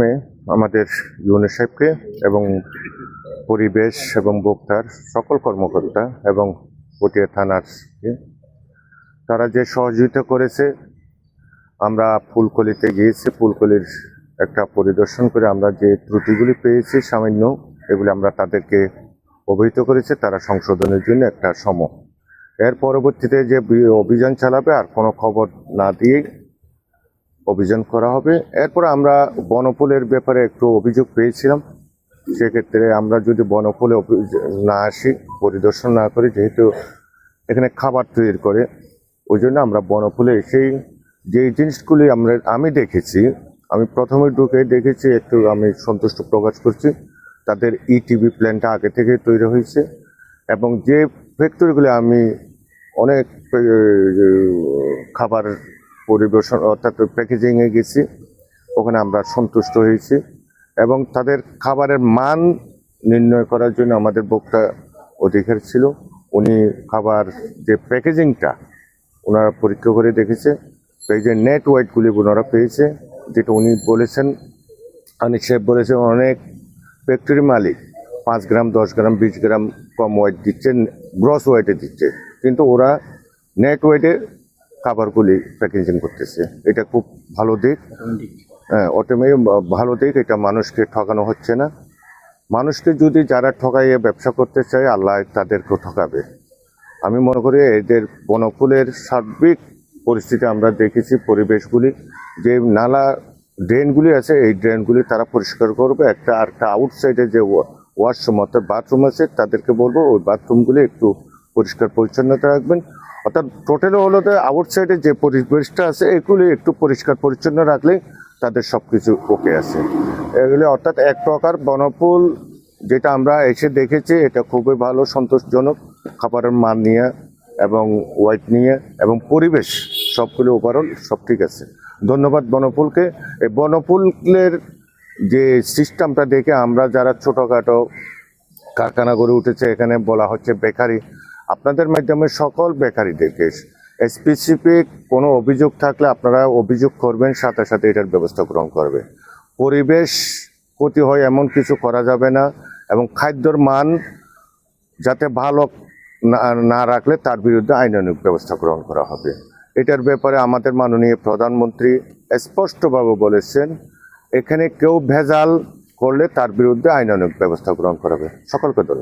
প্রথমে আমাদের ইউনুস সাহেবকে এবং পরিবেশ এবং ভোক্তার সকল কর্মকর্তা এবং পটিয়া থানার তারা যে সহযোগিতা করেছে। আমরা ফুলকলিতে গিয়েছি, ফুলকলির একটা পরিদর্শন করে আমরা যে ত্রুটিগুলি পেয়েছি সামান্য, এগুলি আমরা তাদেরকে অবহিত করেছি, তারা সংশোধনের জন্য একটা সময়। এর পরবর্তীতে যে অভিযান চালাবে আর কোনো খবর না দিয়ে অভিযান করা হবে। এরপর আমরা বনফুলের ব্যাপারে একটু অভিযোগ পেয়েছিলাম, সেক্ষেত্রে আমরা যদি বনফুলে না আসি, পরিদর্শন না করি, যেহেতু এখানে খাবার তৈরি করে, ওই জন্য আমরা বনফুলে এসেই যে জিনিসগুলি আমি দেখেছি, আমি প্রথমে ঢুকে দেখেছি, একটু আমি সন্তুষ্ট প্রকাশ করছি। তাদের ইটিভি প্ল্যানটা আগে থেকে তৈরি হয়েছে এবং যে ফ্যাক্টরিগুলি আমি অনেক খাবার পরিবেশন অর্থাৎ প্যাকেজিংয়ে গেছি, ওখানে আমরা সন্তুষ্ট হয়েছি এবং তাদের খাবারের মান নির্ণয় করার জন্য আমাদের ভোক্তা অধিকার ছিল। উনি খাবার যে প্যাকেজিংটা ওনারা পরীক্ষা করে দেখেছে, এই যে নেট ওয়েটগুলি ওনারা পেয়েছে, যেটা উনি বলেছেন, আনিস সাহেব বলেছেন, অনেক ফ্যাক্টরি মালিক 5 গ্রাম 10 গ্রাম 20 গ্রাম কম ওয়েট দিচ্ছে, গ্রস ওয়েটে দিচ্ছে, কিন্তু ওরা নেট ওয়েটে খাবারগুলি প্যাকেজিং করতেছে। এটা খুব ভালো দিক, হ্যাঁ, অটোমেটিক ভালো দিক। এটা মানুষকে ঠকানো হচ্ছে না। মানুষকে যদি যারা ঠকাইয়ে ব্যবসা করতে চায়, আল্লাহ তাদেরকেও ঠকাবে। আমি মনে করি এদের বনফুলের সার্বিক পরিস্থিতি আমরা দেখেছি, পরিবেশগুলি যে নালা ড্রেনগুলি আছে, এই ড্রেনগুলি তারা পরিষ্কার করবে। একটা আউটসাইডে যে ওয়াশরুম অর্থাৎ বাথরুম আছে, তাদেরকে বলবো ওই বাথরুমগুলি একটু পরিষ্কার পরিচ্ছন্নতা রাখবেন। অর্থাৎ টোটালি হলো আউটসাইডে যে পরিবেশটা আছে, এগুলি একটু পরিষ্কার পরিচ্ছন্ন রাখলেই তাদের সব কিছু ওকে আছে। এগুলি অর্থাৎ এক প্রকার বনফুল যেটা আমরা এসে দেখেছি, এটা খুবই ভালো, সন্তোষজনক। খাবারের মান নিয়ে এবং ওয়েট নিয়ে এবং পরিবেশ সবগুলো ওভারঅল সব ঠিক আছে। ধন্যবাদ বনফুলকে। এই বনফুলের যে সিস্টেমটা দেখে আমরা যারা ছোটোখাটো কারখানা গড়ে উঠেছে, এখানে বলা হচ্ছে বেকারি, আপনাদের মাধ্যমে সকল বেকারিদেরকে স্পেসিফিক কোনো অভিযোগ থাকলে আপনারা অভিযোগ করবেন, সাথে সাথে এটার ব্যবস্থা গ্রহণ করবে। পরিবেশ ক্ষতি হয় এমন কিছু করা যাবে না এবং খাদ্যর মান যাতে ভালো না রাখলে তার বিরুদ্ধে আইনানুগ ব্যবস্থা গ্রহণ করা হবে। এটার ব্যাপারে আমাদের মাননীয় প্রধানমন্ত্রী স্পষ্টভাবে বলেছেন, এখানে কেউ ভেজাল করলে তার বিরুদ্ধে আইনানুগ ব্যবস্থা গ্রহণ করা হবে। সকলকে ধন্যবাদ।